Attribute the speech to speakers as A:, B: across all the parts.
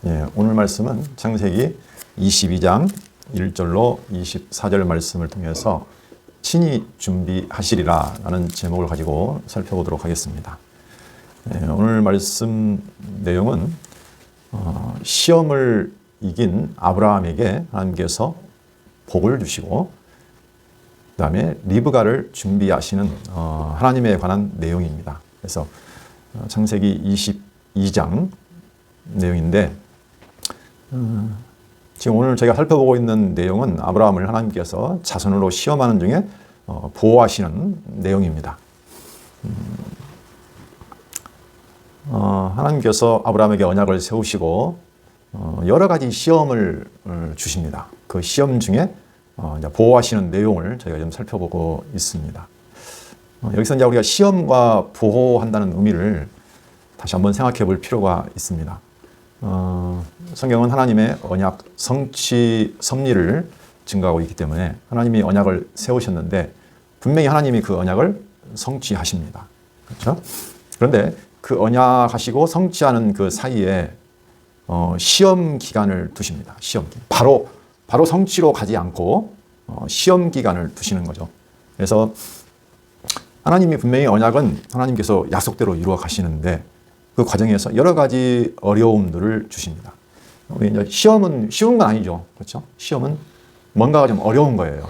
A: 예, 오늘 말씀은 창세기 22장 1절로 24절 말씀을 통해서 친히 준비하시리라 라는 제목을 가지고 살펴보도록 하겠습니다. 예, 오늘 말씀 내용은 시험을 이긴 아브라함에게 하나님께서 복을 주시고 그 다음에 리브가를 준비하시는 하나님에 관한 내용입니다. 그래서 창세기 22장 내용인데 지금 오늘 저희가 살펴보고 있는 내용은 아브라함을 하나님께서 자손으로 시험하는 중에 보호하시는 내용입니다. 하나님께서 아브라함에게 언약을 세우시고 여러 가지 시험을 주십니다. 그 시험 중에 보호하시는 내용을 저희가 좀 살펴보고 있습니다. 여기서 이제 우리가 시험과 보호한다는 의미를 다시 한번 생각해 볼 필요가 있습니다. 성경은 하나님의 언약 성취 섭리를 증거하고 있기 때문에 하나님이 언약을 세우셨는데 분명히 하나님이 그 언약을 성취하십니다. 그렇죠? 그런데 그 언약하시고 성취하는 그 사이에 시험 기간을 두십니다. 시험 기간. 바로 성취로 가지 않고 시험 기간을 두시는 거죠. 그래서 하나님이 분명히 언약은 하나님께서 약속대로 이루어 가시는데 그 과정에서 여러 가지 어려움들을 주십니다. 이제 시험은 쉬운 건 아니죠. 그렇죠? 시험은 뭔가가 좀 어려운 거예요.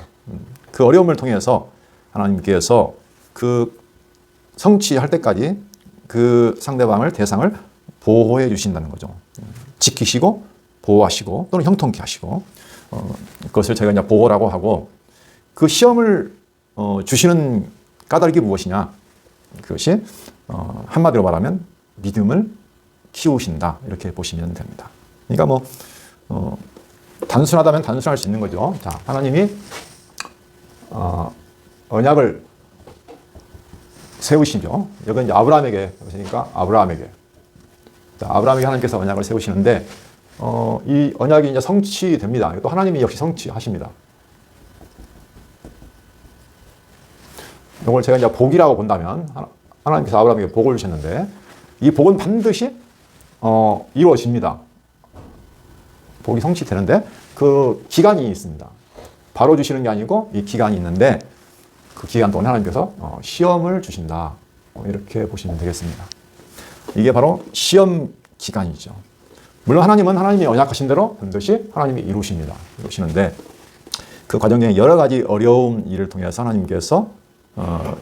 A: 그 어려움을 통해서 하나님께서 그 성취할 때까지 그 상대방을, 대상을 보호해 주신다는 거죠. 지키시고, 보호하시고, 또는 형통케 하시고, 그것을 저희가 이제 보호라고 하고, 그 시험을 주시는 까닭이 무엇이냐? 그것이 한마디로 말하면 믿음을 키우신다. 이렇게 보시면 됩니다. 그러니까 단순하다면 단순할 수 있는 거죠. 자, 하나님이 언약을 세우시죠. 여기 이제 아브라함에게 그러니까 아브라함에게 하나님께서 언약을 세우시는데 이 언약이 이제 성취됩니다. 또 하나님이 역시 성취하십니다. 이걸 제가 이제 복이라고 본다면 하나님께서 아브라함에게 복을 주셨는데 이 복은 반드시 이루어집니다. 복이 성취되는데 그 기간이 있습니다. 바로 주시는 게 아니고 이 기간이 있는데 그 기간 동안 하나님께서 시험을 주신다. 이렇게 보시면 되겠습니다. 이게 바로 시험 기간이죠. 물론 하나님은 하나님이 언약하신 대로 반드시 하나님이 이루시는데 그 과정 중에 여러 가지 어려운 일을 통해서 하나님께서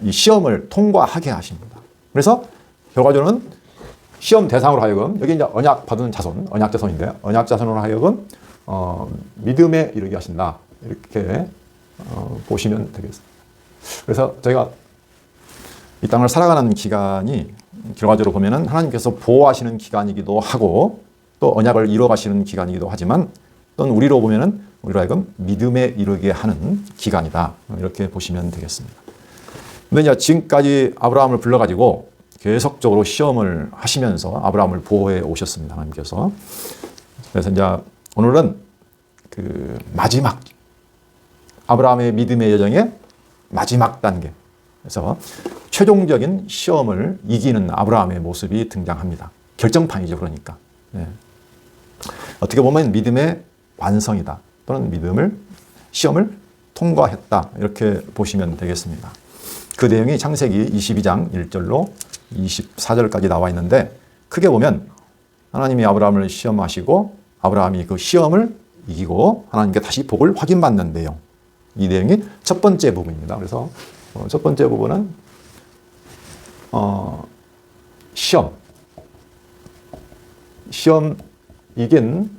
A: 이 시험을 통과하게 하십니다. 그래서 결과적으로는 시험 대상으로 하여금 여기 이제 언약 받은 자손, 언약 자손인데 언약 자손으로 하여금 믿음에 이르게 하신다. 이렇게 보시면 되겠습니다. 그래서 저희가 이 땅을 살아가는 기간이 결과적으로 보면은 하나님께서 보호하시는 기간이기도 하고 또 언약을 이루어가시는 기간이기도 하지만 또는 우리로 보면은 우리로 하여금 믿음에 이르게 하는 기간이다. 이렇게 보시면 되겠습니다. 근데 이제 지금까지 아브라함을 불러가지고 계속적으로 시험을 하시면서 아브라함을 보호해 오셨습니다. 하나님께서. 그래서 이제 오늘은 그 마지막 아브라함의 믿음의 여정의 마지막 단계. 그래서 최종적인 시험을 이기는 아브라함의 모습이 등장합니다. 결정판이죠. 그러니까. 네. 어떻게 보면 믿음의 완성이다. 또는 시험을 통과했다. 이렇게 보시면 되겠습니다. 그 내용이 창세기 22장 1절로 24절까지 나와 있는데 크게 보면 하나님이 아브라함을 시험하시고 아브라함이 그 시험을 이기고 하나님께 다시 복을 확인받는 내용. 이 내용이 첫 번째 부분입니다. 그래서 첫 번째 부분은 시험 이긴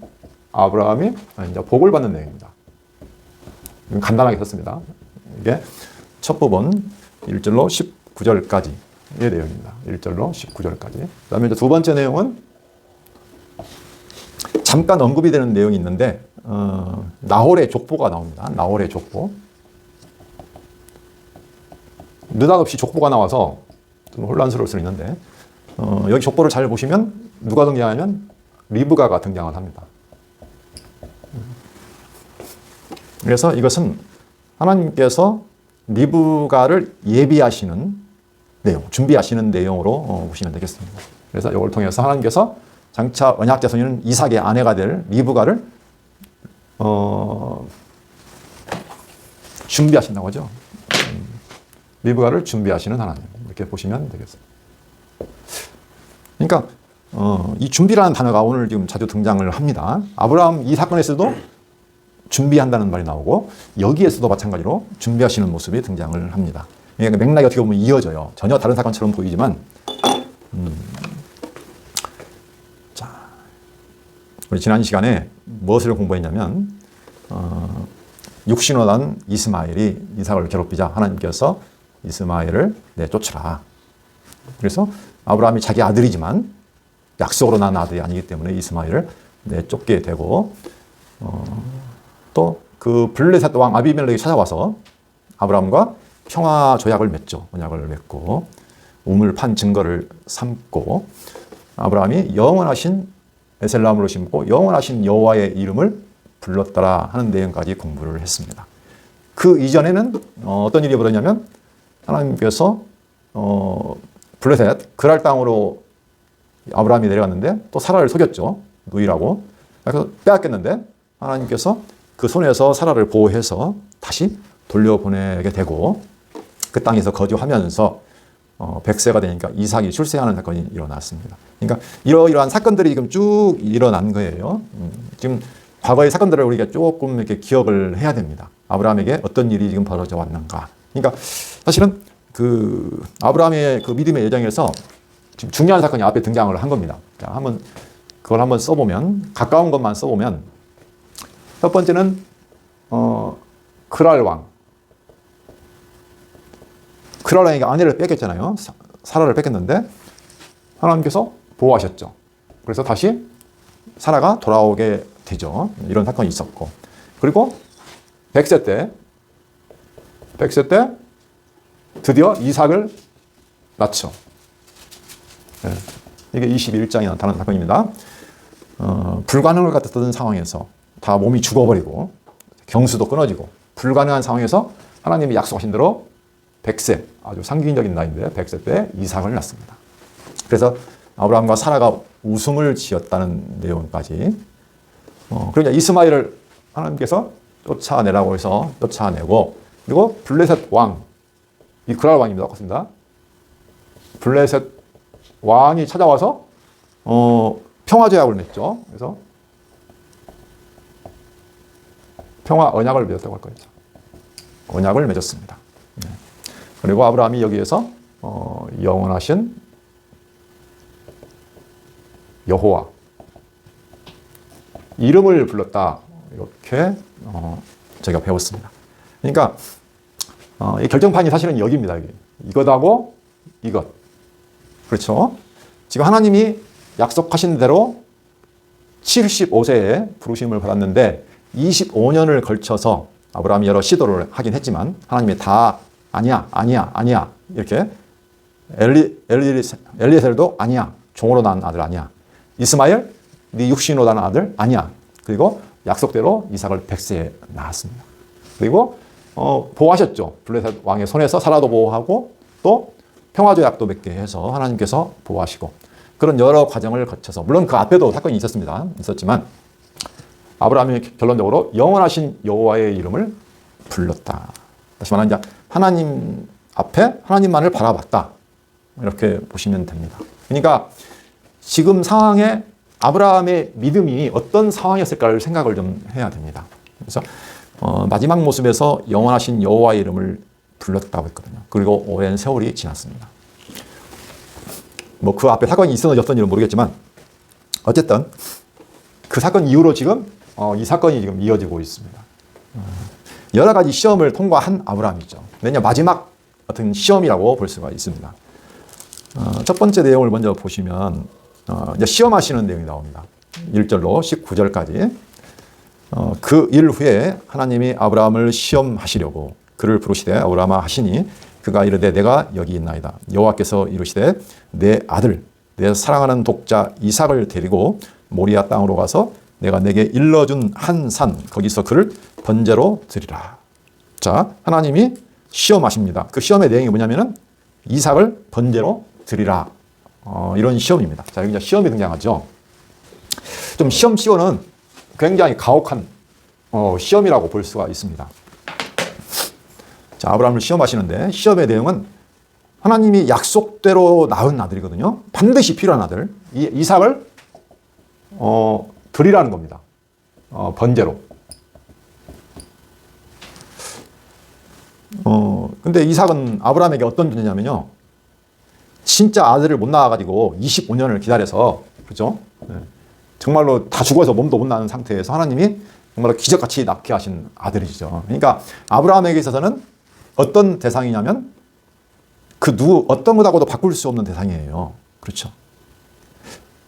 A: 아브라함이 이제 복을 받는 내용입니다. 간단하게 썼습니다. 이게 첫 부분 1절로 19절까지의 내용입니다. 1절로 19절까지. 그 다음에 이제 두 번째 내용은 잠깐 언급이 되는 내용이 있는데 나홀의 족보가 나옵니다. 나홀의 족보. 느닷없이 족보가 나와서 좀 혼란스러울 수 있는데 여기 족보를 잘 보시면 누가 등장하면 리브가가 등장을 합니다. 그래서 이것은 하나님께서 리브가를 예비하시는 내용, 준비하시는 내용으로 보시면 되겠습니다. 그래서 이걸 통해서 하나님께서 장차 언약 자손인 이삭의 아내가 될 리브가를 준비하신다고 하죠. 리브가를 준비하시는 하나님, 이렇게 보시면 되겠습니다. 그러니까 이 준비라는 단어가 오늘 지금 자주 등장을 합니다. 아브라함 이 사건에서도 준비한다는 말이 나오고 여기에서도 마찬가지로 준비하시는 모습이 등장을 합니다. 그러니까 맥락이 어떻게 보면 이어져요. 전혀 다른 사건처럼 보이지만 자, 우리 지난 시간에 무엇을 공부했냐면 육신으로 난 이스마엘이 이삭을 괴롭히자 하나님께서 이스마엘을 내쫓으라. 그래서 아브라함이 자기 아들이지만 약속으로 난 아들이 아니기 때문에 이스마엘을 내쫓게 되고 또 그 블레셋 왕 아비멜렉이 찾아와서 아브라함과 평화 조약을 맺죠. 언약을 맺고 우물 판 증거를 삼고 아브라함이 영원하신 에셀람으로 심고 영원하신 여호와의 이름을 불렀더라 하는 내용까지 공부를 했습니다. 그 이전에는 어떤 일이 벌어졌냐면 하나님께서 블레셋 그랄 땅으로 아브라함이 내려갔는데 또 사라를 속였죠. 누이라고. 그래서 빼앗겼는데 하나님께서 그 손에서 사라를 보호해서 다시 돌려보내게 되고 그 땅에서 거주하면서 100세가 되니까 이삭이 출세하는 사건이 일어났습니다. 그러니까 이러한 사건들이 지금 쭉 일어난 거예요. 지금 과거의 사건들을 우리가 조금 이렇게 기억을 해야 됩니다. 아브라함에게 어떤 일이 지금 벌어져 왔는가. 그러니까 사실은 그 아브라함의 그 믿음의 여정에서 지금 중요한 사건이 앞에 등장을 한 겁니다. 자, 그걸 한번 써보면 가까운 것만 써보면 첫 번째는 그랄 왕. 그랄 왕에게 아내를 뺏겼잖아요. 사라를 뺏겼는데 하나님께서 보호하셨죠. 그래서 다시 사라가 돌아오게 되죠. 이런 사건이 있었고 그리고 100세 때 드디어 이삭을 낳죠. 네. 이게 21장에 나타나는 사건입니다. 불가능을 같았던 상황에서 다 몸이 죽어버리고 경수도 끊어지고 불가능한 상황에서 하나님이 약속하신 대로 100세, 아주 상징적인 나이인데 100세 때 이삭을 낳습니다. 그래서 아브라함과 사라가 웃음을 지었다는 내용까지 그러니까 이스마엘을 하나님께서 쫓아내라고 해서 쫓아내고 그리고 블레셋 왕, 이 그랄 왕입니다. 똑같습니다. 블레셋 왕이 찾아와서 평화조약을 맺죠. 그래서 평화 언약을 맺었다고 할 거예요. 언약을 맺었습니다. 네. 그리고 아브라함이 여기에서 영원하신 여호와 이름을 불렀다 이렇게 저희가 배웠습니다. 그러니까 이 결정판이 사실은 여기입니다. 여기. 이것하고 이것. 그렇죠? 지금 하나님이 약속하신 대로 75세에 부르심을 받았는데 25년을 걸쳐서 아브라함이 여러 시도를 하긴 했지만 하나님이 다 아니야 이렇게 엘리에셀도 아니야. 종으로 낳은 아들 아니야. 이스마엘 네 육신으로 낳은 아들 아니야. 그리고 약속대로 이삭을 100세에 낳았습니다. 그리고 보호하셨죠. 블레셋 왕의 손에서 사라도 보호하고 또 평화조약도 맺게 해서 하나님께서 보호하시고 그런 여러 과정을 거쳐서 물론 그 앞에도 사건이 있었지만 아브라함이 결론적으로 영원하신 여호와의 이름을 불렀다. 다시 말하면 이제 하나님 앞에 하나님만을 바라봤다. 이렇게 보시면 됩니다. 그러니까 지금 상황에 아브라함의 믿음이 어떤 상황이었을까를 생각을 좀 해야 됩니다. 그래서 마지막 모습에서 영원하신 여호와의 이름을 불렀다고 했거든요. 그리고 오랜 세월이 지났습니다. 뭐 그 앞에 사건이 있었는지 없었는지는 모르겠지만 어쨌든 그 사건 이후로 지금 이 사건이 지금 이어지고 있습니다. 여러 가지 시험을 통과한 아브라함이죠. 왜냐하면 마지막 어떤 시험이라고 볼 수가 있습니다. 첫 번째 내용을 먼저 보시면 이제 시험하시는 내용이 나옵니다. 1절로 19절까지. 그 일 후에 하나님이 아브라함을 시험하시려고 그를 부르시되 아브라함아 하시니 그가 이르되 내가 여기 있나이다. 여호와께서 이르시되 내 아들 내 사랑하는 독자 이삭을 데리고 모리아 땅으로 가서 내가 내게 일러준 한 산 거기서 그를 번제로 드리라. 자, 하나님이 시험하십니다. 그 시험의 내용이 뭐냐면은 이삭을 번제로 드리라 이런 시험입니다. 자, 여기 이제 시험이 등장하죠. 좀 시험치고는 굉장히 가혹한 시험이라고 볼 수가 있습니다. 자, 아브라함을 시험하시는데 시험의 내용은 하나님이 약속대로 낳은 아들이거든요. 반드시 필요한 아들. 이삭을 드리라는 겁니다. 번제로. 근데 이삭은 아브라함에게 어떤 존재냐면요. 진짜 아들을 못 낳아가지고 25년을 기다려서, 그죠? 정말로 다 죽어서 몸도 못 낳은 상태에서 하나님이 정말로 기적같이 낳게 하신 아들이죠. 그러니까 아브라함에게 있어서는 어떤 대상이냐면 어떤 것하고도 바꿀 수 없는 대상이에요. 그렇죠.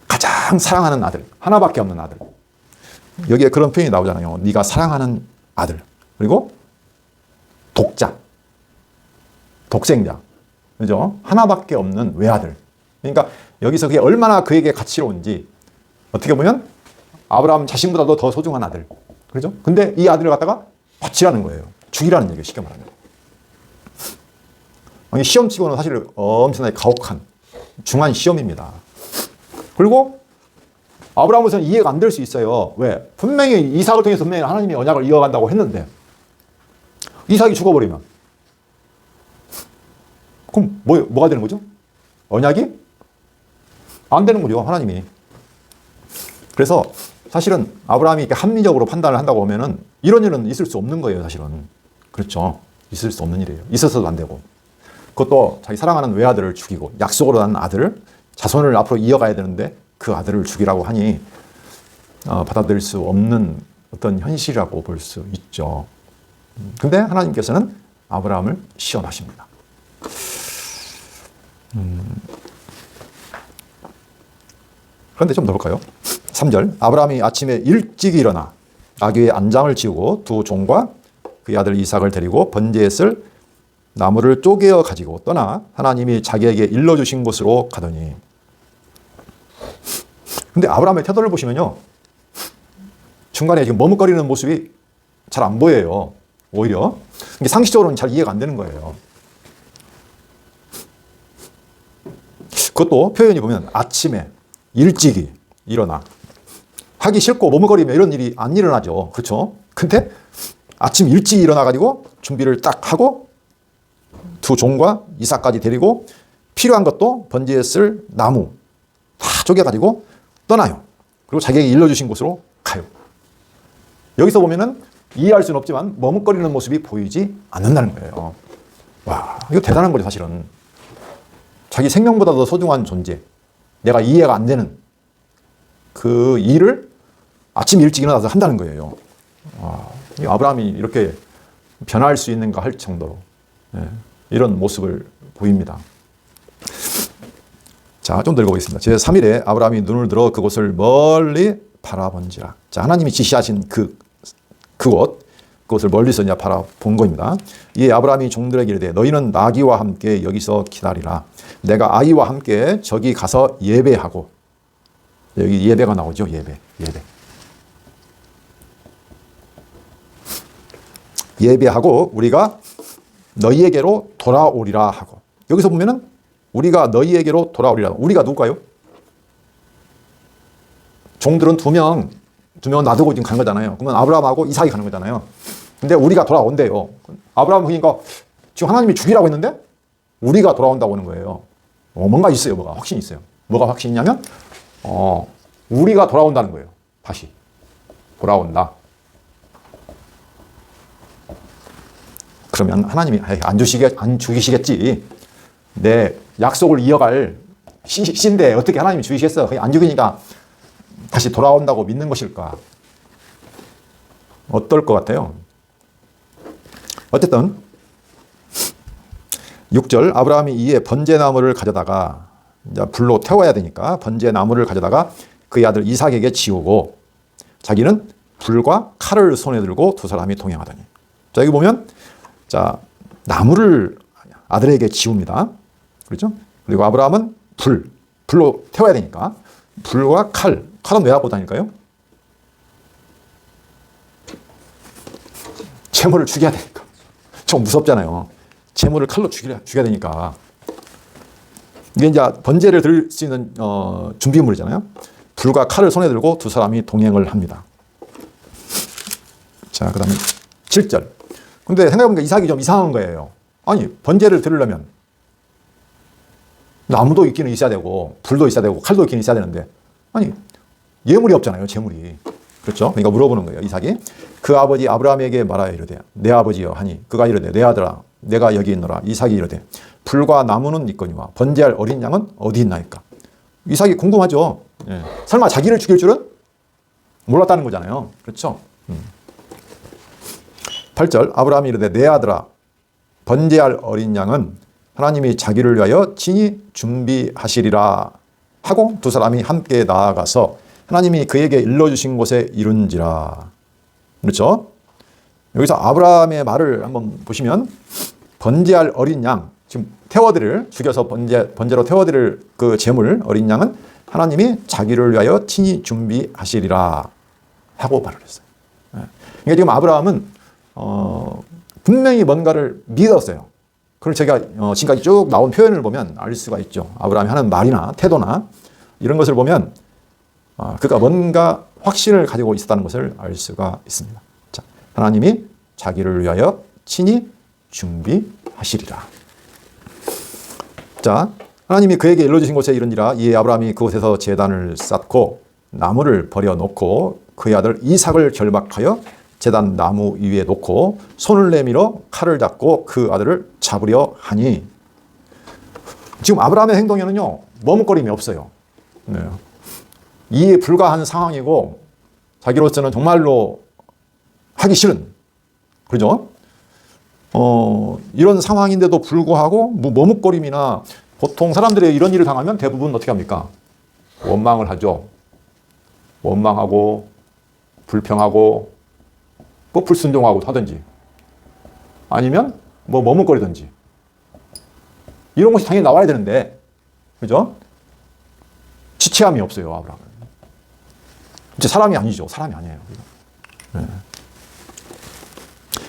A: 가장 사랑하는 아들, 하나밖에 없는 아들. 여기에 그런 표현이 나오잖아요. 네가 사랑하는 아들. 그리고 독자, 독생자. 그죠? 하나밖에 없는 외아들. 그러니까 여기서 그게 얼마나 그에게 가치로운지 어떻게 보면 아브라함 자신보다도 더 소중한 아들. 그렇죠? 근데 이 아들을 갖다가 바치라는 거예요. 죽이라는 얘기예요. 쉽게 말하면. 시험치고는 사실 엄청나게 가혹한 중한 시험입니다. 그리고 아브라함으로서는 이해가 안 될 수 있어요. 왜? 분명히 이삭을 통해서 분명히 하나님이 언약을 이어간다고 했는데 이삭이 죽어버리면 그럼 뭐가 되는 거죠? 언약이 안 되는 거죠. 하나님이. 그래서 사실은 아브라함이 이렇게 합리적으로 판단을 한다고 하면은 이런 일은 있을 수 없는 거예요. 사실은. 그렇죠. 있을 수 없는 일이에요. 있어서도 안 되고. 그것도 자기 사랑하는 외아들을 죽이고 약속으로 난 아들을 자손을 앞으로 이어가야 되는데 그 아들을 죽이라고 하니 받아들일 수 없는 어떤 현실이라고 볼 수 있죠. 근데 하나님께서는 아브라함을 시험하십니다. 그런데 좀 더 볼까요? 3절 아브라함이 아침에 일찍 일어나 아귀의 안장을 지우고 두 종과 그의 아들 이삭을 데리고 번제에 쓸 나무를 쪼개어 가지고 떠나 하나님이 자기에게 일러주신 곳으로 가더니. 근데 아브라함의 태도를 보시면요. 중간에 지금 머뭇거리는 모습이 잘 안 보여요. 오히려. 이게 상식적으로는 잘 이해가 안 되는 거예요. 그것도 표현이 보면 아침에 일찍이 일어나. 하기 싫고 머뭇거리면 이런 일이 안 일어나죠. 그렇죠? 근데 아침 일찍 일어나가지고 준비를 딱 하고 두 종과 이삭까지 데리고 필요한 것도 번제에 쓸 나무 다 쪼개가지고 떠나요. 그리고 자기에게 일러주신 곳으로 가요. 여기서 보면은 이해할 수는 없지만 머뭇거리는 모습이 보이지 않는다는 거예요. 와, 이거 대단한 거죠, 사실은. 자기 생명보다 더 소중한 존재, 내가 이해가 안 되는 그 일을 아침 일찍 일어나서 한다는 거예요. 와, 이 아브라함이 이렇게 변할 수 있는가 할 정도로 이런 모습을 보입니다. 자, 좀 더 읽어보겠습니다. 제3일에 아브라함이 눈을 들어 그곳을 멀리 바라본지라. 자, 하나님이 지시하신 그곳을 멀리서 이제 바라본 겁니다. 이에 아브라함이 종들에게 이르되 너희는 나귀와 함께 여기서 기다리라. 내가 아이와 함께 저기 가서 예배하고. 여기 예배가 나오죠. 예배. 예배하고 우리가 너희에게로 돌아오리라 하고. 여기서 보면은 우리가 너희에게로 돌아오리라. 우리가 누굴까요? 종들은 두 명 놔두고 지금 간 거잖아요. 그러면 아브라함하고 이삭이 가는 거잖아요. 근데 우리가 돌아온대요. 아브라함은 그러니까 지금 하나님이 죽이라고 했는데 우리가 돌아온다고 하는 거예요. 뭔가 있어요. 뭐가 확신이 있어요. 뭐가 확신이냐면 우리가 돌아온다는 거예요. 다시 돌아온다. 그러면 하나님이 안 죽이시겠지. 내 약속을 이어갈 씨인데 어떻게 하나님이 죽이시겠어? 안 죽이니까 다시 돌아온다고 믿는 것일까? 어떨 것 같아요? 어쨌든 6절 아브라함이 이에 번제나무를 가져다가 이제 불로 태워야 되니까 번제나무를 가져다가 그의 아들 이삭에게 지우고 자기는 불과 칼을 손에 들고 두 사람이 동행하더니. 자, 여기 보면 자, 나무를 아들에게 지웁니다. 그렇죠? 그리고 아브라함은 불로 태워야 되니까 불과 칼은 왜 갖고 다닐까요? 재물을 죽여야 되니까. 좀 무섭잖아요. 재물을 칼로 죽여야 되니까. 이게 이제 번제를 드릴 수 있는 준비물이잖아요. 불과 칼을 손에 들고 두 사람이 동행을 합니다. 자, 그 다음에 7절. 근데 생각해보니까 이삭이 좀 이상한 거예요. 아니, 번제를 드리려면 나무도 있기는 있어야 되고, 불도 있어야 되고, 칼도 있기는 있어야 되는데, 아니, 예물이 없잖아요, 재물이. 그렇죠? 그러니까 물어보는 거예요, 이삭이. 그 아버지 아브라함에게 말하여 이르되, 내 아버지여 하니, 그가 이르되, 내 아들아, 내가 여기 있노라. 이삭이 이르되, 불과 나무는 있거니와 번제할 어린 양은 어디 있나이까? 이삭이 궁금하죠. 예. 설마 자기를 죽일 줄은 몰랐다는 거잖아요. 그렇죠? 8절, 아브라함이 이르되, 내 아들아, 번제할 어린 양은 하나님이 자기를 위하여 친히 준비하시리라 하고 두 사람이 함께 나아가서 하나님이 그에게 일러주신 곳에 이른지라. 그렇죠? 여기서 아브라함의 말을 한번 보시면 번제할 어린 양, 지금 태워드릴, 죽여서 번제로 태워드릴 그 제물 어린 양은 하나님이 자기를 위하여 친히 준비하시리라 하고 말을 했어요. 그러니까 지금 아브라함은 분명히 뭔가를 믿었어요. 그걸 제가 지금까지 쭉 나온 표현을 보면 알 수가 있죠. 아브라함이 하는 말이나 태도나 이런 것을 보면 그가 뭔가 확신을 가지고 있었다는 것을 알 수가 있습니다. 자, 하나님이 자기를 위하여 친히 준비하시리라. 자, 하나님이 그에게 일러주신 곳에 이른지라. 이에 아브라함이 그곳에서 제단을 쌓고 나무를 버려놓고 그의 아들 이삭을 결박하여 제단 나무 위에 놓고 손을 내밀어 칼을 잡고 그 아들을 잡으려 하니. 지금 아브라함의 행동에는요, 머뭇거림이 없어요. 네. 이해 불가한 상황이고 자기로서는 정말로 하기 싫은, 그죠? 이런 상황인데도 불구하고 머뭇거림이나, 보통 사람들이 이런 일을 당하면 대부분 어떻게 합니까? 원망을 하죠. 원망하고 불평하고 뭐 불순종하고 하든지, 아니면 뭐 머뭇거리든지, 이런 것이 당연히 나와야 되는데, 그죠? 지체함이 없어요, 아브라함은. 이제 사람이 아니죠. 사람이 아니에요. 네.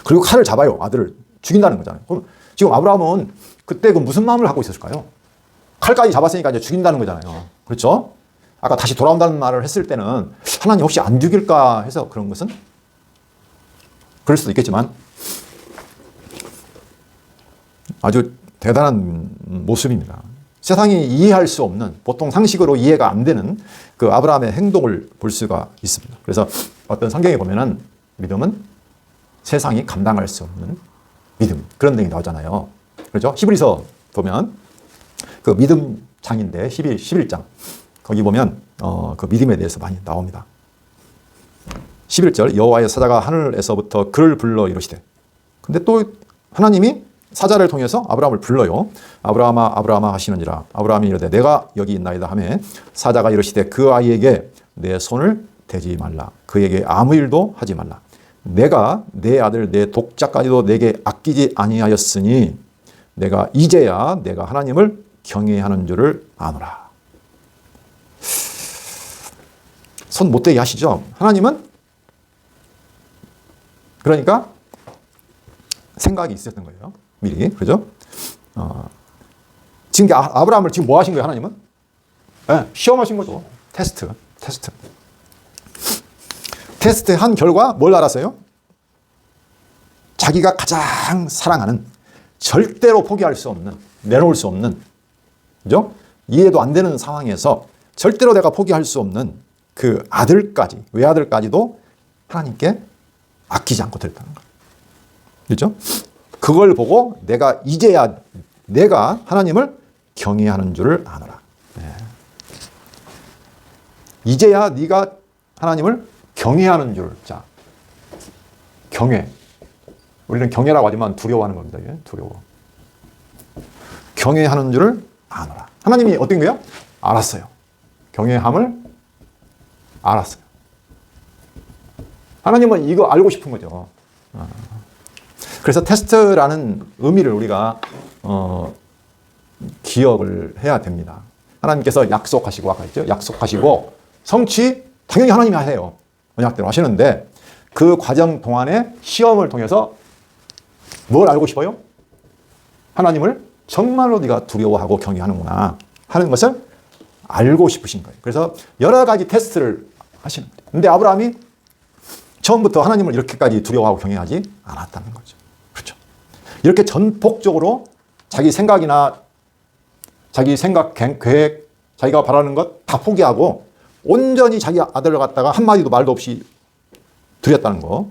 A: 그리고 칼을 잡아요. 아들을 죽인다는 거잖아요. 그럼 지금 아브라함은 그때 그 무슨 마음을 갖고 있었을까요? 칼까지 잡았으니까 이제 죽인다는 거잖아요. 그렇죠? 아까 다시 돌아온다는 말을 했을 때는 하나님 혹시 안 죽일까 해서 그런 것은? 그럴 수도 있겠지만 아주 대단한 모습입니다. 세상이 이해할 수 없는, 보통 상식으로 이해가 안 되는 그 아브라함의 행동을 볼 수가 있습니다. 그래서 어떤 성경에 보면은 믿음은 세상이 감당할 수 없는 믿음, 그런 내용이 나오잖아요. 그렇죠? 히브리서 보면 그 믿음 장인데 11장 거기 보면 그 믿음에 대해서 많이 나옵니다. 11절, 여호와의 사자가 하늘에서부터 그를 불러 이르시되. 근데 또 하나님이 사자를 통해서 아브라함을 불러요. 아브라함아 아브라함아 하시는지라. 아브라함이 이르되 내가 여기 있나이다 하매 사자가 이르시되 그 아이에게 내 손을 대지 말라. 그에게 아무 일도 하지 말라. 내가 내 아들 내 독자까지도 내게 아끼지 아니하였으니 내가 이제야 내가 하나님을 경외하는 줄을 아노라. 손 못 대게 하시죠. 하나님은 그러니까 생각이 있었던 거예요. 미리. 그죠? 지금 아브라함을 지금 뭐 하신 거예요, 하나님은? 네, 시험하신 거죠. 테스트 한 결과 뭘 알았어요? 자기가 가장 사랑하는, 절대로 포기할 수 없는, 내놓을 수 없는, 그죠? 이해도 안 되는 상황에서 절대로 내가 포기할 수 없는 그 아들까지, 외아들까지도 하나님께 아끼지 않고 드렸다는 거예요. 그렇죠? 그걸 보고 내가 이제야 내가 하나님을 경외하는 줄을 아노라. 네. 이제야 네가 하나님을 경외하는 줄. 자, 경외. 우리는 경외라고 하지만 두려워하는 겁니다. 두려워. 경외하는 줄을 아노라. 하나님이 어떤 거예요? 알았어요. 경외함을 알았어요. 하나님은 이거 알고 싶은 거죠. 그래서 테스트라는 의미를 우리가 기억을 해야 됩니다. 하나님께서 약속하시고, 아까 했죠? 약속하시고 성취 당연히 하나님이 하세요. 언약대로 하시는데 그 과정 동안에 시험을 통해서 뭘 알고 싶어요? 하나님을 정말로 네가 두려워하고 경외하는구나. 하는 것을 알고 싶으신 거예요. 그래서 여러 가지 테스트를 하시는 거예요. 근데 아브라함이 처음부터 하나님을 이렇게까지 두려워하고 경외하지 않았다는 거죠. 그렇죠. 이렇게 전폭적으로 자기 생각이나 자기 생각, 계획, 자기가 바라는 것 다 포기하고 온전히 자기 아들을 갖다가 한마디도 말도 없이 드렸다는 거.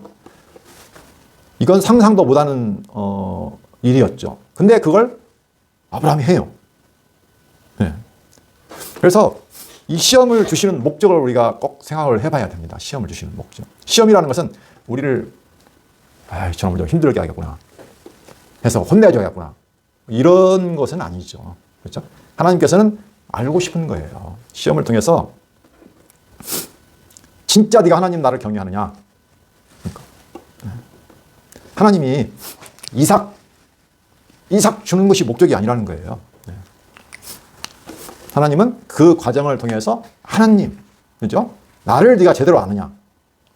A: 이건 상상도 못하는 일이었죠. 근데 그걸 아브라함이 해요. 네. 그래서 이 시험을 주시는 목적을 우리가 꼭 생각을 해봐야 됩니다. 시험을 주시는 목적. 시험이라는 것은 우리를 저놈을 좀 힘들게 하겠구나 해서 혼내줘야겠구나 이런 것은 아니죠. 그렇죠? 하나님께서는 알고 싶은 거예요. 시험을 통해서 진짜 네가 하나님 나를 경외하느냐. 그러니까. 하나님이 이삭 주는 것이 목적이 아니라는 거예요. 하나님은 그 과정을 통해서 하나님, 그죠? 나를 네가 제대로 아느냐.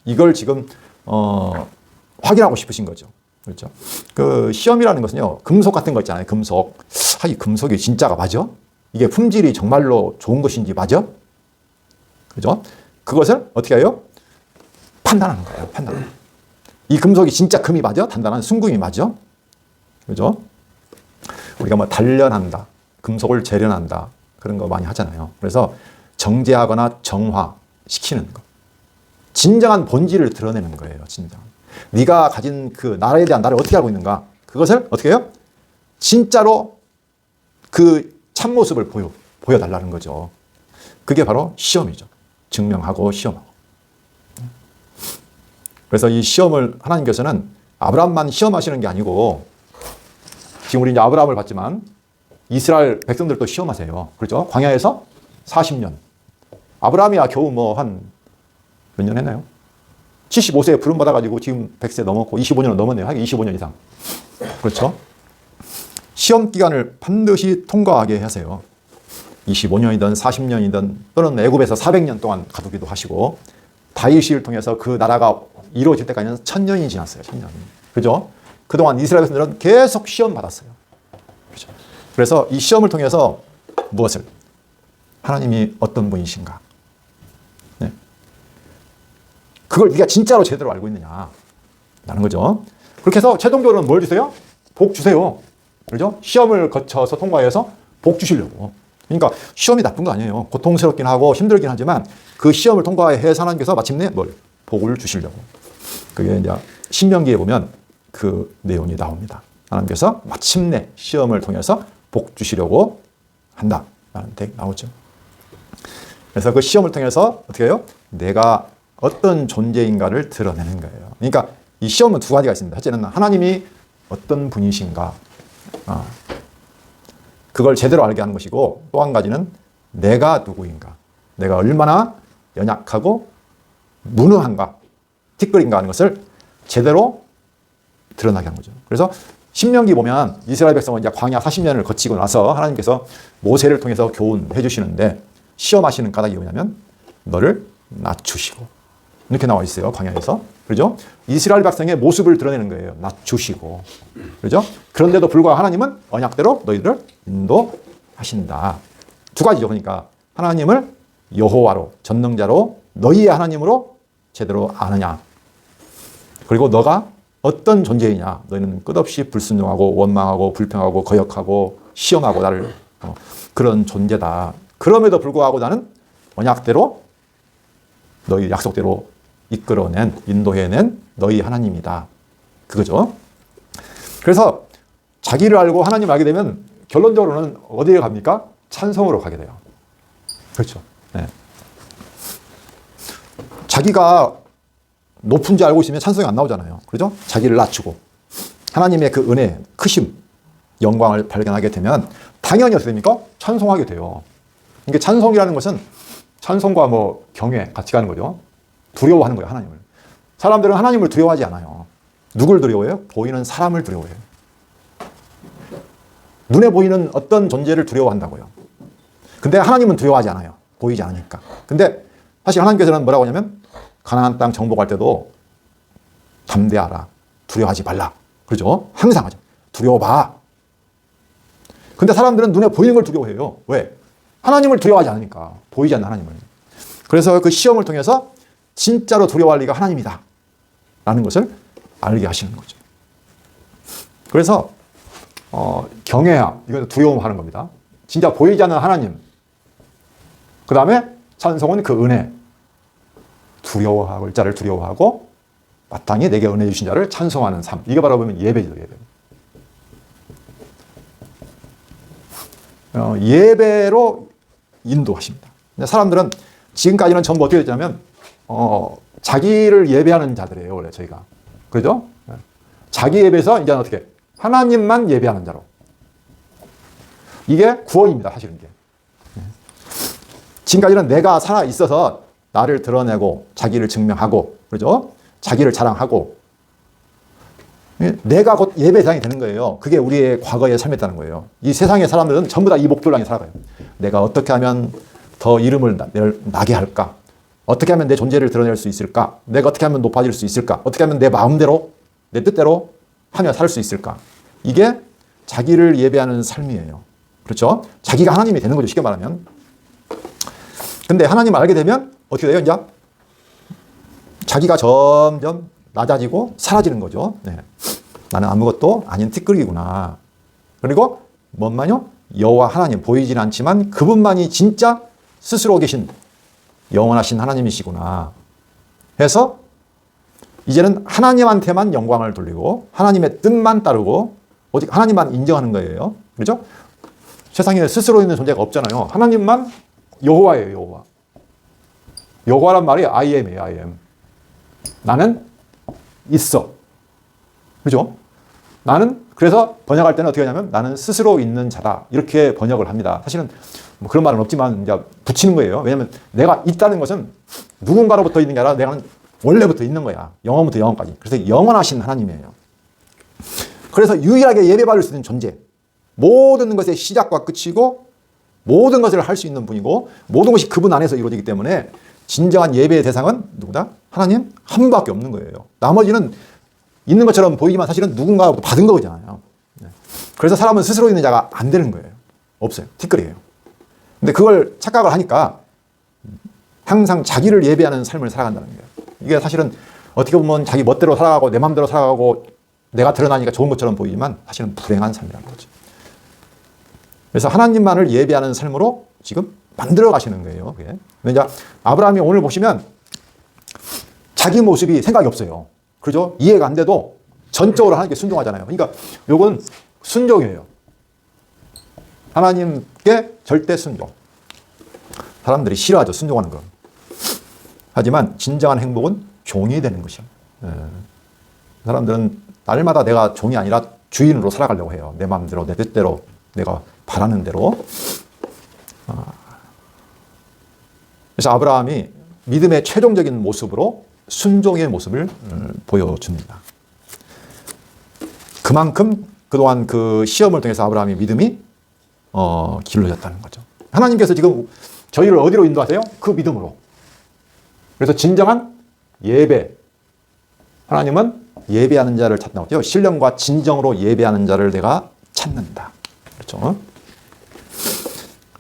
A: 이걸 지금 확인하고 싶으신 거죠. 그렇죠? 그 시험이라는 것은요, 금속 같은 거 있잖아요. 금속. 이 금속이 진짜가 맞아? 이게 품질이 정말로 좋은 것인지 맞아? 그죠? 그것을 어떻게 해요? 판단하는 거예요. 판단. 이 금속이 진짜 금이 맞아? 단단한 순금이 맞아? 그죠? 우리가 뭐 단련한다, 금속을 재련한다 그런 거 많이 하잖아요. 그래서 정제하거나 정화시키는 거. 진정한 본질을 드러내는 거예요. 진정. 네가 가진 그 나라에 대한 나를 어떻게 알고 있는가? 그것을 어떻게 해요? 진짜로 그 참모습을 보여달라는 거죠. 그게 바로 시험이죠. 증명하고 시험하고. 그래서 이 시험을 하나님께서는 아브라함만 시험하시는 게 아니고 지금 우리 이제 아브라함을 봤지만 이스라엘 백성들도 시험하세요. 그렇죠? 광야에서 40년. 아브라함이야 겨우 뭐 한 몇 년 했나요? 75세에 부름 받아가지고 지금 100세 넘었고 25년은 넘었네요. 하긴 25년 이상. 그렇죠? 시험 기간을 반드시 통과하게 하세요. 25년이든 40년이든 또는 애굽에서 400년 동안 가두기도 하시고 다윗을 통해서 그 나라가 이루어질 때까지는 1000년이 지났어요. 1000년. 그죠? 그동안 이스라엘 백성들은 계속 시험 받았어요. 그렇죠? 그래서 이 시험을 통해서 무엇을? 하나님이 어떤 분이신가? 네. 그걸 네가 진짜로 제대로 알고 있느냐? 라는 거죠. 그렇게 해서 최종적으로는 뭘 주세요? 복 주세요. 그렇죠? 시험을 거쳐서 통과해서 복 주시려고. 그러니까 시험이 나쁜 거 아니에요. 고통스럽긴 하고 힘들긴 하지만 그 시험을 통과해서 하나님께서 마침내 뭘? 복을 주시려고. 그게 이제 신명기에 보면 그 내용이 나옵니다. 하나님께서 마침내 시험을 통해서 복 주시려고 한다라는 데 나오죠. 그래서 그 시험을 통해서 어떻게 해요? 내가 어떤 존재인가를 드러내는 거예요. 그러니까 이 시험은 두 가지가 있습니다. 첫째는 하나님이 어떤 분이신가. 그걸 제대로 알게 하는 것이고 또 한 가지는 내가 누구인가. 내가 얼마나 연약하고 무능한가, 티끌인가 하는 것을 제대로 드러나게 하는 거죠. 그래서 신명기 보면 이스라엘 백성은 이제 광야 40년을 거치고 나서 하나님께서 모세를 통해서 교훈해 주시는데 시험하시는 까닭이 뭐냐면 너를 낮추시고 이렇게 나와 있어요. 광야에서. 그렇죠? 이스라엘 백성의 모습을 드러내는 거예요. 낮추시고. 그렇죠? 그런데도 불구하고 하나님은 언약대로 너희들을 인도하신다. 두 가지죠. 그러니까 하나님을 여호와로, 전능자로 너희의 하나님으로 제대로 아느냐. 그리고 너가 어떤 존재이냐. 너희는 끝없이 불순종하고 원망하고 불평하고 거역하고 시험하고 나를 그런 존재다. 그럼에도 불구하고 나는 언약대로 너희 약속대로 이끌어낸, 인도해낸 너희 하나님이다. 그거죠. 그래서 자기를 알고 하나님 알게 되면 결론적으로는 어디에 갑니까? 찬송으로 가게 돼요. 그렇죠. 네. 자기가 높은 줄 알고 있으면 찬송이 안 나오잖아요. 그렇죠? 자기를 낮추고 하나님의 그 은혜, 크심, 영광을 발견하게 되면 당연히 어떻게 됩니까? 찬송하게 돼요. 그러니까 찬송이라는 것은 찬송과 뭐 경외 같이 가는 거죠. 두려워하는 거예요, 하나님을. 사람들은 하나님을 두려워하지 않아요. 누굴 두려워해요? 보이는 사람을 두려워해요. 눈에 보이는 어떤 존재를 두려워한다고요. 근데 하나님은 두려워하지 않아요. 보이지 않으니까. 근데 사실 하나님께서는 뭐라고 하냐면 가나안 땅 정복할 때도 담대하라. 두려워하지 말라. 그러죠? 항상 하죠. 두려워봐. 근데 사람들은 눈에 보이는 걸 두려워해요. 왜? 하나님을 두려워하지 않으니까. 보이지 않는 하나님을. 그래서 그 시험을 통해서 진짜로 두려워할 리가 하나님이다 라는 것을 알게 하시는 거죠. 그래서 경외함, 이건 두려움하는 겁니다. 진짜 보이지 않는 하나님. 그 다음에 찬송은 그 은혜. 두려워할 자를 두려워하고 마땅히 내게 은혜 주신 자를 찬송하는 삶. 이게 바로 보면 예배죠, 예배. 예배로 인도하십니다. 사람들은 지금까지는 전부 어떻게 됐냐면 자기를 예배하는 자들이에요, 원래 저희가. 그죠? 자기 예배에서 이제는 어떻게? 하나님만 예배하는 자로. 이게 구원입니다, 사실은 이게. 지금까지는 내가 살아 있어서 나를 드러내고 자기를 증명하고, 그죠? 자기를 자랑하고, 내가 곧 예배 대상이 되는 거예요. 그게 우리의 과거의 삶이었다는 거예요. 이 세상의 사람들은 전부 다 이 목표를 향해 살아가요. 내가 어떻게 하면 더 이름을 나게 할까? 어떻게 하면 내 존재를 드러낼 수 있을까? 내가 어떻게 하면 높아질 수 있을까? 어떻게 하면 내 마음대로, 내 뜻대로 하며 살 수 있을까? 이게 자기를 예배하는 삶이에요. 그렇죠? 자기가 하나님이 되는 거죠, 쉽게 말하면. 근데 하나님을 알게 되면 어떻게 돼요, 이제? 자기가 점점 낮아지고 사라지는 거죠. 네. 나는 아무것도 아닌 티끌이구나. 그리고 뭔만요? 여호와 하나님, 보이진 않지만 그분만이 진짜 스스로 계신 영원하신 하나님이시구나 해서 이제는 하나님한테만 영광을 돌리고 하나님의 뜻만 따르고 오직 하나님만 인정하는 거예요. 그렇죠? 세상에 스스로 있는 존재가 없잖아요. 하나님만 여호와예요, 여호와. 여호와란 말이 I am이에요, I am. 나는 있어. 그죠? 나는 그래서 번역할 때는 어떻게 하냐면 나는 스스로 있는 자다. 이렇게 번역을 합니다. 사실은 뭐 그런 말은 없지만 이제 붙이는 거예요. 왜냐하면 내가 있다는 것은 누군가로부터 있는 게 아니라 내가 원래부터 있는 거야. 영원부터 영원까지. 그래서 영원하신 하나님이에요. 그래서 유일하게 예배받을 수 있는 존재. 모든 것의 시작과 끝이고 모든 것을 할 수 있는 분이고 모든 것이 그분 안에서 이루어지기 때문에 진정한 예배의 대상은 누구다? 하나님 한 분밖에 없는 거예요. 나머지는 있는 것처럼 보이지만 사실은 누군가로부터 받은 거잖아요. 그래서 사람은 스스로 있는 자가 안 되는 거예요. 없어요. 티끌이에요. 근데 그걸 착각을 하니까 항상 자기를 예배하는 삶을 살아간다는 거예요. 이게 사실은 어떻게 보면 자기 멋대로 살아가고 내 마음대로 살아가고 내가 드러나니까 좋은 것처럼 보이지만 사실은 불행한 삶이라는 거죠. 그래서 하나님만을 예배하는 삶으로 지금 만들어 가시는 거예요. 그게. 이제 아브라함이 오늘 보시면 자기 모습이 생각이 없어요. 그죠? 이해가 안 돼도 전적으로 하나님께 순종하잖아요. 그러니까 요건 순종이에요. 하나님께 절대 순종. 사람들이 싫어하죠, 순종하는 거. 하지만 진정한 행복은 종이 되는 것이요. 사람들은 날마다 내가 종이 아니라 주인으로 살아가려고 해요. 내 마음대로, 내 뜻대로, 내가 바라는 대로. 그래서 아브라함이 믿음의 최종적인 모습으로 순종의 모습을 보여줍니다. 그만큼 그동안 그 시험을 통해서 아브라함의 믿음이 길러졌다는 거죠. 하나님께서 지금 저희를 어디로 인도하세요? 그 믿음으로. 그래서 진정한 예배. 하나님은 예배하는 자를 찾는다고 하죠. 신령과 진정으로 예배하는 자를 내가 찾는다. 그렇죠?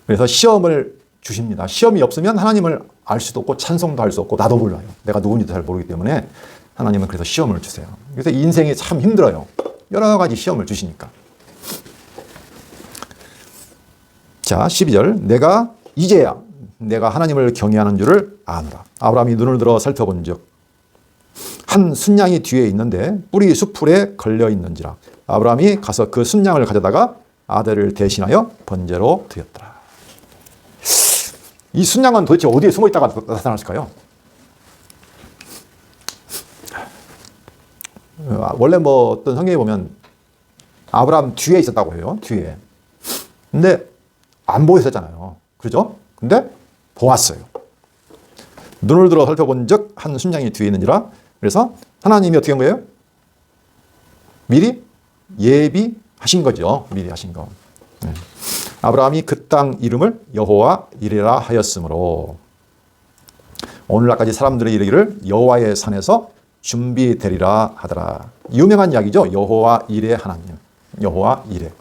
A: 그래서 시험을 주십니다. 시험이 없으면 하나님을 알 수도 없고 찬송도 할 수 없고 나도 몰라요. 내가 누군지도 잘 모르기 때문에 하나님은 그래서 시험을 주세요. 그래서 인생이 참 힘들어요. 여러 가지 시험을 주시니까. 자, 12절. 내가 이제야 내가 하나님을 경외하는 줄을 아노라. 아브라함이 눈을 들어 살펴본 즉 한 순양이 뒤에 있는데 뿔이 수풀에 걸려 있는지라. 아브라함이 가서 그 순양을 가져다가 아들을 대신하여 번제로 드렸더라. 이 순양은 도대체 어디에 숨어 있다가 나타났을까요? 원래 뭐 어떤 성경에 보면 아브라함 뒤에 있었다고 해요. 뒤에. 근데 안 보였었잖아요. 그죠? 근데 보았어요. 눈을 들어 살펴본 즉 한 순양이 뒤에 있는지라. 그래서 하나님이 어떻게 한 거예요? 미리 예비하신 거죠. 미리 하신 거. 아브라함이 그 땅 이름을 여호와 이레라 하였으므로 오늘날까지 사람들의 이르기를 여호와의 산에서 준비되리라 하더라. 유명한 이야기죠. 여호와 이레 하나님. 여호와 이레.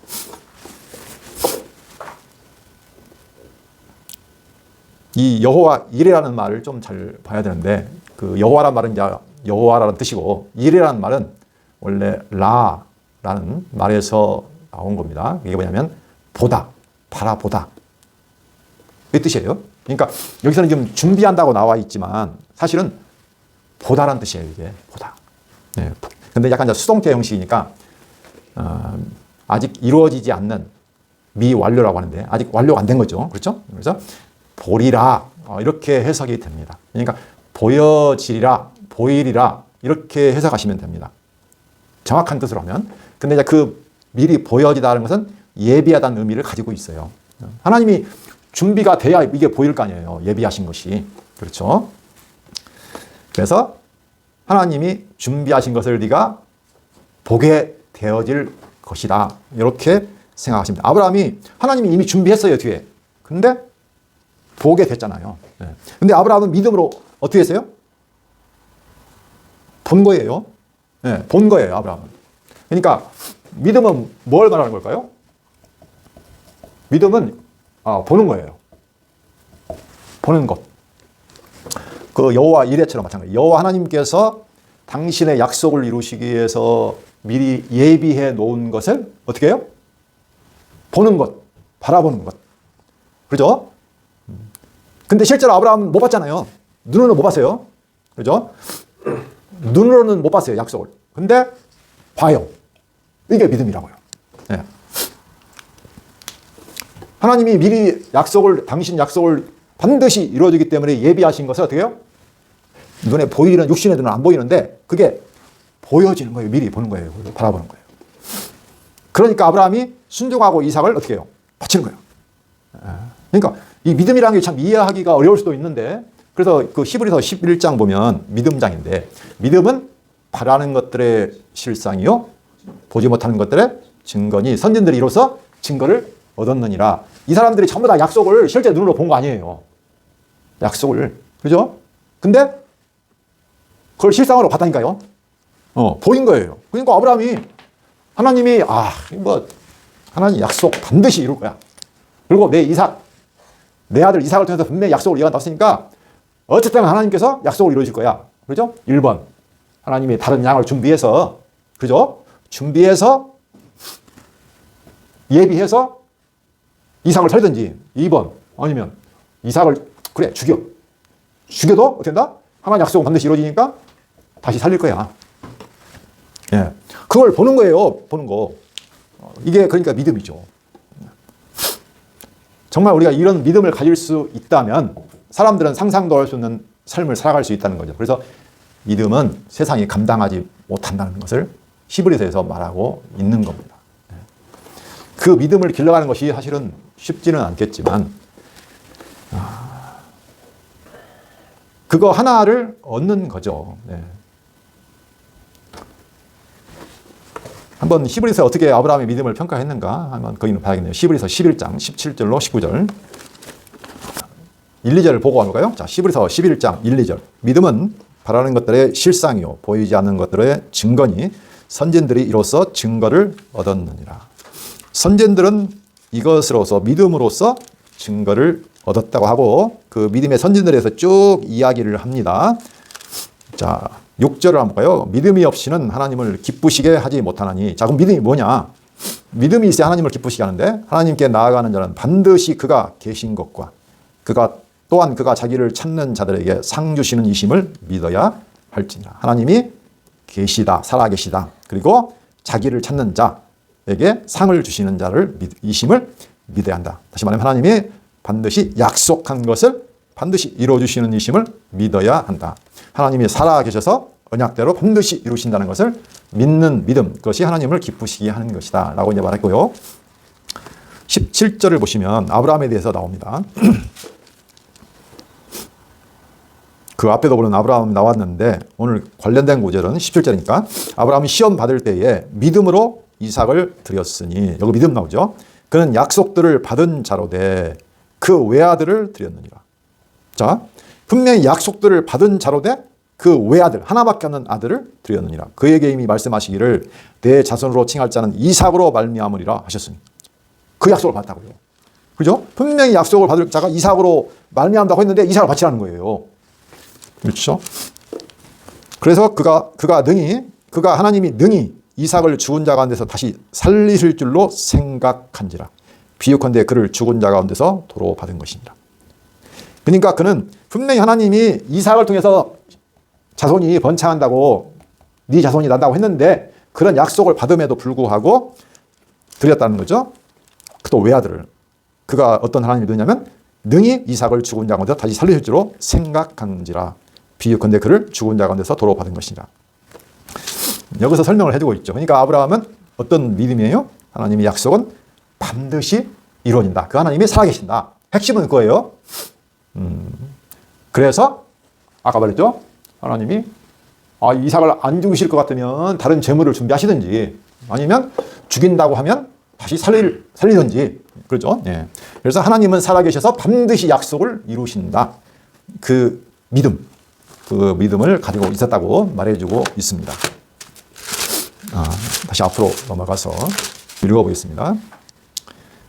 A: 이 여호와 이레라는 말을 좀 잘 봐야 되는데, 그 여호와란 말은 이제 여호와라는 뜻이고, 이레라는 말은 원래 라라는 말에서 나온 겁니다. 이게 뭐냐면 보다, 바라보다 이 뜻이에요. 그러니까 여기서는 지금 준비한다고 나와 있지만 사실은 보다라는 뜻이에요. 이게 보다. 네. 근데 약간 이제 수동태 형식이니까 아직 이루어지지 않는 미완료라고 하는데 아직 완료가 안 된 거죠. 그렇죠? 그래서 보리라 이렇게 해석이 됩니다. 그러니까 보여지리라, 보이리라 이렇게 해석하시면 됩니다. 정확한 뜻으로 하면. 근데 이제 그 미리 보여지다는 것은 예비하다는 의미를 가지고 있어요. 하나님이 준비가 돼야 이게 보일 거 아니에요. 예비하신 것이. 그렇죠? 그래서 하나님이 준비하신 것을 네가 보게 되어질 것이다. 이렇게 생각하시면 됩니다. 아브라함이 하나님이 이미 준비했어요. 뒤에. 근데 보게 됐잖아요. 근데 아브라함은 믿음으로 어떻게 했어요? 본 거예요. 네, 본 거예요. 아브라함은. 그러니까 믿음은 뭘 말하는 걸까요? 믿음은 보는 거예요. 보는 것. 그 여호와 이레처럼 마찬가지. 여호와 하나님께서 당신의 약속을 이루시기 위해서 미리 예비해 놓은 것을 어떻게 해요? 보는 것, 바라보는 것. 그렇죠? 근데 실제로 아브라함은 못 봤잖아요. 눈으로는 못 봤어요. 그렇죠? 눈으로는 못 봤어요, 약속을. 근데 봐요. 이게 믿음이라고요. 네. 하나님이 미리 당신 약속을 반드시 이루어지기 때문에 예비하신 것을 어떻게 해요? 눈에 보이는, 육신의 눈은 안 보이는데 그게 보여지는 거예요. 미리 보는 거예요. 바라보는 거예요. 그러니까 아브라함이 순종하고 이삭을 어떻게 해요? 바치는 거예요. 그러니까 이 믿음이라는 게 참 이해하기가 어려울 수도 있는데, 그래서 그 히브리서 11장 보면 믿음장인데, 믿음은 바라는 것들의 실상이요 보지 못하는 것들의 증거니 선진들이 이로써 증거를 얻었느니라. 이 사람들이 전부 다 약속을 실제 눈으로 본 거 아니에요. 약속을. 그죠? 근데 그걸 실상으로 봤다니까요. 보인 거예요. 그러니까 아브라함이 하나님이 하나님 약속 반드시 이룰 거야. 그리고 내 아들 이삭을 통해서 분명히 약속을 이어간다고 했으니까 어쨌든 하나님께서 약속을 이루어질 거야. 그죠? 1번. 하나님이 다른 양을 준비해서, 그죠? 준비해서 예비해서 이삭을 살든지, 2번. 아니면 이삭을 죽여도 어떻게 된다? 하나님 약속은 반드시 이루어지니까 다시 살릴 거야. 예. 그걸 보는 거예요. 보는 거. 이게 그러니까 믿음이죠. 정말 우리가 이런 믿음을 가질 수 있다면 사람들은 상상도 할 수 없는 삶을 살아갈 수 있다는 거죠. 그래서 믿음은 세상이 감당하지 못한다는 것을 히브리서에서 말하고 있는 겁니다. 그 믿음을 길러가는 것이 사실은 쉽지는 않겠지만 그거 하나를 얻는 거죠. 네. 한번 히브리서 어떻게 아브라함의 믿음을 평가했는가 한번 거기는 봐야겠네요. 히브리서 11장 17절로 19절 1, 2절을 보고 가볼까요? 자, 히브리서 11장 1, 2절. 믿음은 바라는 것들의 실상이요 보이지 않는 것들의 증거니 선진들이 이로써 증거를 얻었느니라. 선진들은 이것으로서 믿음으로써 증거를 얻었다고 하고 그 믿음의 선진들에서 쭉 이야기를 합니다. 자, 6절을 한번 볼까요? 믿음이 없이는 하나님을 기쁘시게 하지 못하나니. 자, 그럼 믿음이 뭐냐? 믿음이 있어야 하나님을 기쁘시게 하는데 하나님께 나아가는 자는 반드시 그가 계신 것과 또한 그가 자기를 찾는 자들에게 상 주시는 이심을 믿어야 할지니라. 하나님이 계시다, 살아계시다. 그리고 자기를 찾는 자에게 상을 주시는 자를 이심을 믿어야 한다. 다시 말하면 하나님이 반드시 약속한 것을 반드시 이루어주시는 이심을 믿어야 한다. 하나님이 살아계셔서 언약대로 반드시 이루신다는 것을 믿는 믿음, 그것이 하나님을 기쁘시게 하는 것이다 라고 이제 말했고요. 17절을 보시면 아브라함에 대해서 나옵니다. 그 앞에도 보면 아브라함 나왔는데 오늘 관련된 구절은 17절이니까 아브라함이 시험 받을 때에 믿음으로 이삭을 드렸으니, 여기 믿음 나오죠. 그는 약속들을 받은 자로되 그 외아들을 드렸느니라. 자, 분명히 약속들을 받은 자로되 그 외아들, 하나밖에 없는 아들을 드렸느니라. 그에게 이미 말씀하시기를 내 자손으로 칭할 자는 이삭으로 말미암으리라 하셨으니 그 약속을 받았다고요. 그죠? 분명히 약속을 받을 자가 이삭으로 말미암다고 했는데 이삭을 바치라는 거예요. 그렇죠? 그래서 그가 하나님이 능히 이삭을 죽은 자 가운데서 다시 살리실 줄로 생각한지라. 비유컨대 그를 죽은 자 가운데서 도로 받은 것이니라. 그러니까 그는 분명히 하나님이 이삭을 통해서 자손이 번창한다고, 네 자손이 난다고 했는데 그런 약속을 받음에도 불구하고 드렸다는 거죠. 또 외아들을. 그가 어떤 하나님이 되냐면 능히 이삭을 죽은 자 가운데서 다시 살리실 줄로 생각한지라. 비유컨대 그를 죽은 자 가운데서 도로 받은 것이니라. 여기서 설명을 해주고 있죠. 그러니까 아브라함은 어떤 믿음이에요? 하나님의 약속은 반드시 이루어진다. 그 하나님이 살아계신다. 핵심은 그거예요. 그래서 아까 말했죠. 하나님이 이삭을 안 죽이실 것 같으면 다른 재물을 준비하시든지 아니면 죽인다고 하면 다시 살리든지 그렇죠. 예. 그래서 하나님은 살아계셔서 반드시 약속을 이루신다. 그 믿음을 가지고 있었다고 말해주고 있습니다. 다시 앞으로 넘어가서 읽어보겠습니다.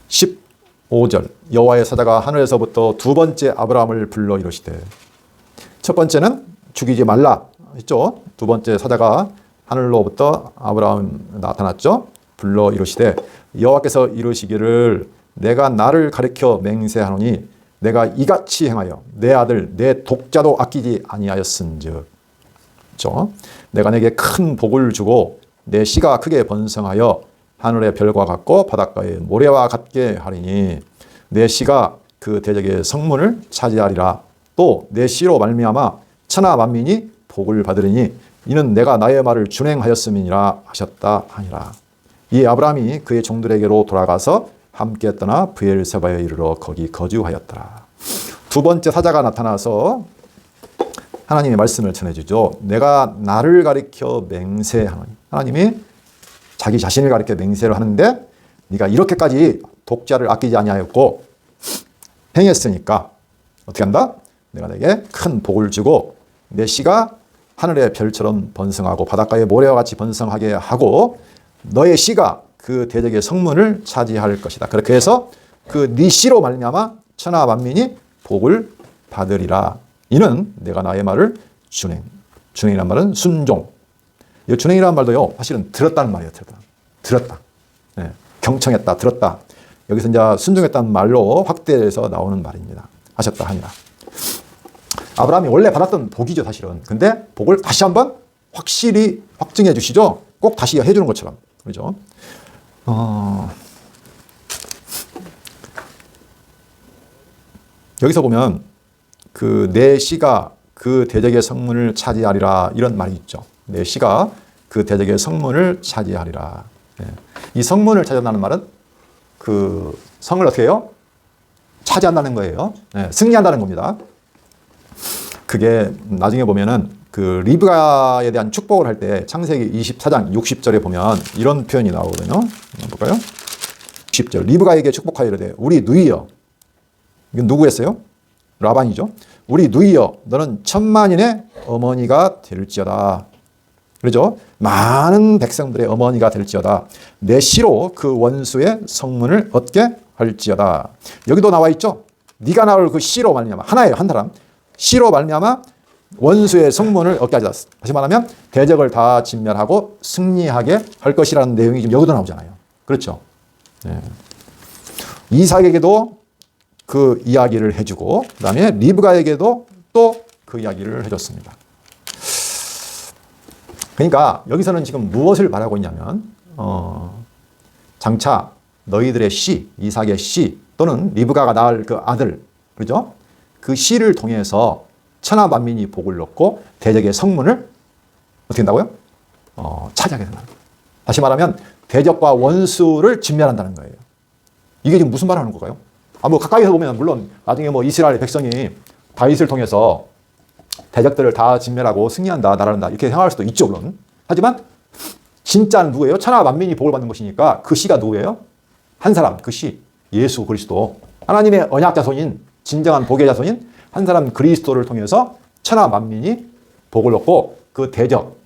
A: 15절 여호와의 사자가 하늘에서부터 두 번째 아브라함을 불러 이르시되, 첫 번째는 죽이지 말라 했죠. 두 번째 사자가 하늘로부터 아브라함 나타났죠. 불러 이르시되 여호와께서 이르시기를 내가 나를 가리켜 맹세하노니 내가 이같이 행하여 내 아들 내 독자도 아끼지 아니하였은즉, 그렇죠? 내가 내게 큰 복을 주고 내 씨가 크게 번성하여 하늘의 별과 같고 바닷가의 모래와 같게 하리니 내 씨가 그 대적의 성문을 차지하리라. 또 내 씨로 말미암아 천하 만민이 복을 받으리니 이는 내가 나의 말을 준행하였음이니라 하셨다 하니라. 이 아브라함이 그의 종들에게로 돌아가서 함께 떠나 브엘세바에 이르러 거기 거주하였더라. 두 번째 사자가 나타나서 하나님의 말씀을 전해주죠. 내가 나를 가리켜 맹세하노니, 하나님이 자기 자신을 가리켜 맹세를 하는데 네가 이렇게까지 독자를 아끼지 아니하였고 행했으니까 어떻게 한다? 내가 내게 큰 복을 주고 내 씨가 하늘의 별처럼 번성하고 바닷가의 모래와 같이 번성하게 하고 너의 씨가 그 대적의 성문을 차지할 것이다. 그렇게 해서 그 네 씨로 말미암아 천하 만민이 복을 받으리라. 이는 내가 나의 말을 준행이란 말은 순종. 이 준행이라는 말도요, 사실은 들었다는 말이에요. 들었다. 네. 경청했다, 들었다. 여기서 이제 순종했다는 말로 확대해서 나오는 말입니다. 하셨다 하니라. 아브라함이 원래 받았던 복이죠, 사실은. 근데 복을 다시 한번 확실히 확증해 주시죠. 꼭 다시 해주는 것처럼. 그렇죠? 여기서 보면 그 내 씨가 그 대적의 성문을 차지하리라 이런 말이 있죠. 내 씨가 그 대적의 성문을 차지하리라. 네. 이 성문을 차지한다는 말은 그 성을 어떻게 해요? 차지한다는 거예요. 네. 승리한다는 겁니다. 그게 나중에 보면은 그 리브가에 대한 축복을 할 때 창세기 24장 60절에 보면 이런 표현이 나오거든요. 한번 볼까요? 60절 리브가에게 축복하여 이르되 우리 누이여, 이건 누구였어요? 라반이죠. 우리 누이여 너는 천만인의 어머니가 될지어다. 그렇죠? 많은 백성들의 어머니가 될지어다. 내 씨로 그 원수의 성문을 얻게 할지어다. 여기도 나와 있죠. 네가 나올 그 씨로 말미암아, 하나예요, 한 사람. 씨로 말미암아 원수의 성문을 얻게 하자. 다시 말하면 대적을 다 진멸하고 승리하게 할 것이라는 내용이 지금 여기도 나오잖아요. 그렇죠? 네. 이삭에게도 그 이야기를 해주고 그 다음에 리브가에게도 또 그 이야기를 해줬습니다. 그러니까 여기서는 지금 무엇을 말하고 있냐면 장차 너희들의 씨, 이삭의 씨 또는 리브가가 낳을 그 아들, 그렇죠? 그 씨를 통해서 천하 만민이 복을 얻고 대적의 성문을 어떻게 한다고요? 차지하게 된다. 다시 말하면 대적과 원수를 진멸한다는 거예요. 이게 지금 무슨 말을 하는 걸까요? 뭐 가까이서 보면 물론 나중에 뭐 이스라엘 백성이 다윗을 통해서 대적들을 다 진멸하고 승리한다, 나라한다 이렇게 생각할 수도 있죠, 물론. 하지만 진짜는 누구예요? 천하 만민이 복을 받는 것이니까 그 씨가 누구예요? 한 사람, 그 씨, 예수 그리스도. 하나님의 언약 자손인, 진정한 복의 자손인 한 사람 그리스도를 통해서 천하 만민이 복을 얻고 그 대적,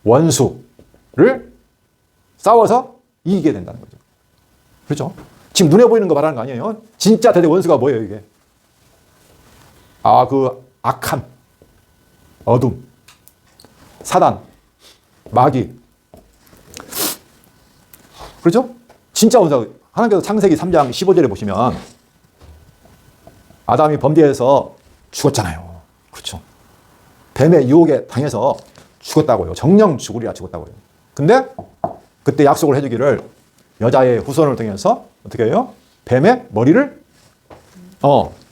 A: 원수를 싸워서 이기게 된다는 거죠. 그렇죠? 지금 눈에 보이는 거 말하는 거 아니에요? 진짜 대대 원수가 뭐예요, 이게? 그 악한, 어둠, 사단, 마귀. 그렇죠? 진짜 원수가, 하나님께서 창세기 3장 15절에 보시면 아담이 범죄해서 죽었잖아요. 그렇죠? 뱀의 유혹에 당해서 죽었다고요. 정령 죽으리라 죽었다고요. 근데 그때 약속을 해주기를 여자의 후손을 통해서 어떻게 해요? 뱀의 머리를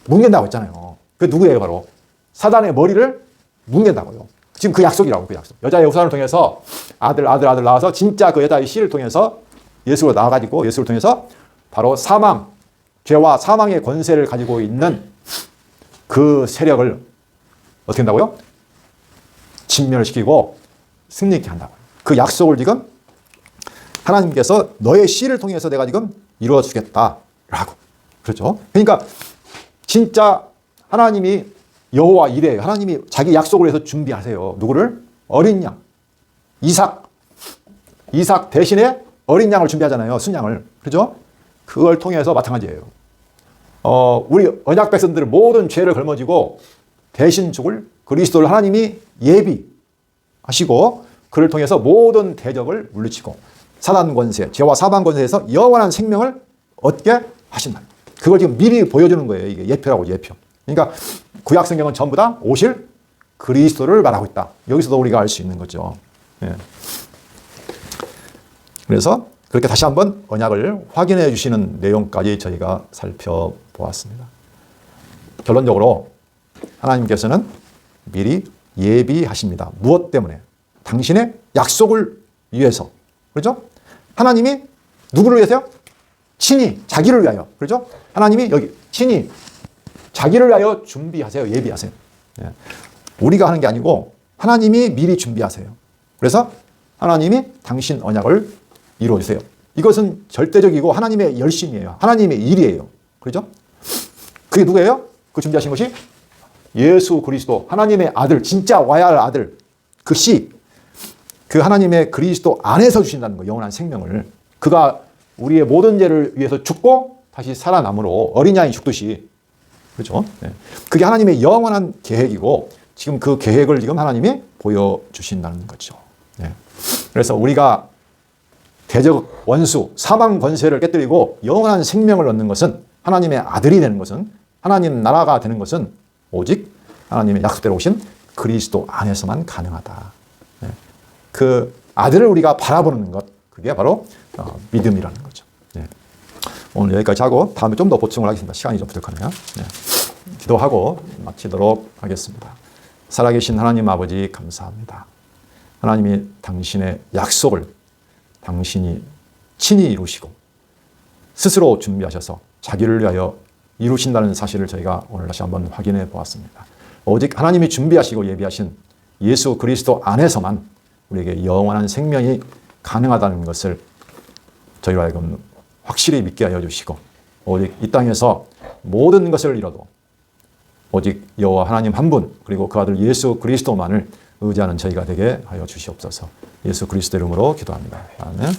A: 뭉갠다고 했잖아요. 그 누구예요? 바로 사단의 머리를 뭉갠다고요. 지금 그 약속이라고, 그 약속. 여자의 후손을 통해서 아들 낳아서 진짜 그 여자의 씨를 통해서 예수로 나와가지고 예수를 통해서 바로 사망, 죄와 사망의 권세를 가지고 있는 그 세력을 어떻게 한다고요? 진멸시키고 승리케 한다고요. 그 약속을 지금 하나님께서 너의 씨를 통해서 내가 지금 이루어 주겠다라고. 그렇죠? 그러니까 진짜 하나님이 여호와 이레예요. 하나님이 자기 약속을 해서 준비하세요. 누구를? 어린 양. 이삭 대신에 어린 양을 준비하잖아요. 순양을. 그렇죠? 그걸 통해서 마찬가지예요. 우리 언약 백성들은 모든 죄를 걸머지고 대신 죽을 그리스도를 하나님이 예비하시고 그를 통해서 모든 대적을 물리치고 사단 권세, 죄와 사방 권세에서 영원한 생명을 얻게 하신다. 그걸 지금 미리 보여주는 거예요. 이게 예표라고, 예표. 그러니까 구약 성경은 전부 다 오실 그리스도를 말하고 있다. 여기서도 우리가 알 수 있는 거죠. 예. 그래서 그렇게 다시 한번 언약을 확인해 주시는 내용까지 저희가 살펴보았습니다. 결론적으로 하나님께서는 미리 예비하십니다. 무엇 때문에? 당신의 약속을 위해서. 그렇죠? 하나님이 누구를 위해서요? 친히 자기를 위하여. 그렇죠? 하나님이 여기 친히 자기를 위하여 준비하세요. 예비하세요. 예. 우리가 하는 게 아니고 하나님이 미리 준비하세요. 그래서 하나님이 당신 언약을 이루어주세요. 이것은 절대적이고 하나님의 열심이에요. 하나님의 일이에요. 그렇죠? 그게 누구예요? 그 준비하신 것이 예수 그리스도, 하나님의 아들, 진짜 와야 할 아들, 그 씨, 그 하나님의 그리스도 안에서 주신다는 거예요. 영원한 생명을. 그가 우리의 모든 죄를 위해서 죽고 다시 살아남으로 어린 양이 죽듯이. 그렇죠? 네. 그게 하나님의 영원한 계획이고 지금 그 계획을 지금 하나님이 보여주신다는 거죠. 네. 그래서 우리가 대적 원수, 사망 권세를 깨뜨리고 영원한 생명을 얻는 것은 하나님의 아들이 되는 것은 하나님 나라가 되는 것은 오직 하나님의 약속대로 오신 그리스도 안에서만 가능하다. 네. 그 아들을 우리가 바라보는 것, 그게 바로 믿음이라는 거죠. 네. 오늘 여기까지 하고 다음에 좀 더 보충을 하겠습니다. 시간이 좀 부족하네요. 네. 기도하고 마치도록 하겠습니다. 살아계신 하나님 아버지 감사합니다. 하나님이 당신의 약속을 당신이 친히 이루시고 스스로 준비하셔서 자기를 위하여 이루신다는 사실을 저희가 오늘 다시 한번 확인해 보았습니다. 오직 하나님이 준비하시고 예비하신 예수 그리스도 안에서만 우리에게 영원한 생명이 가능하다는 것을 저희로 하여금 확실히 믿게 하여 주시고 오직 이 땅에서 모든 것을 잃어도 오직 여호와 하나님 한 분 그리고 그 아들 예수 그리스도만을 의지하는 저희가 되게 하여 주시옵소서. 예수 그리스도 이름으로 기도합니다. 아멘.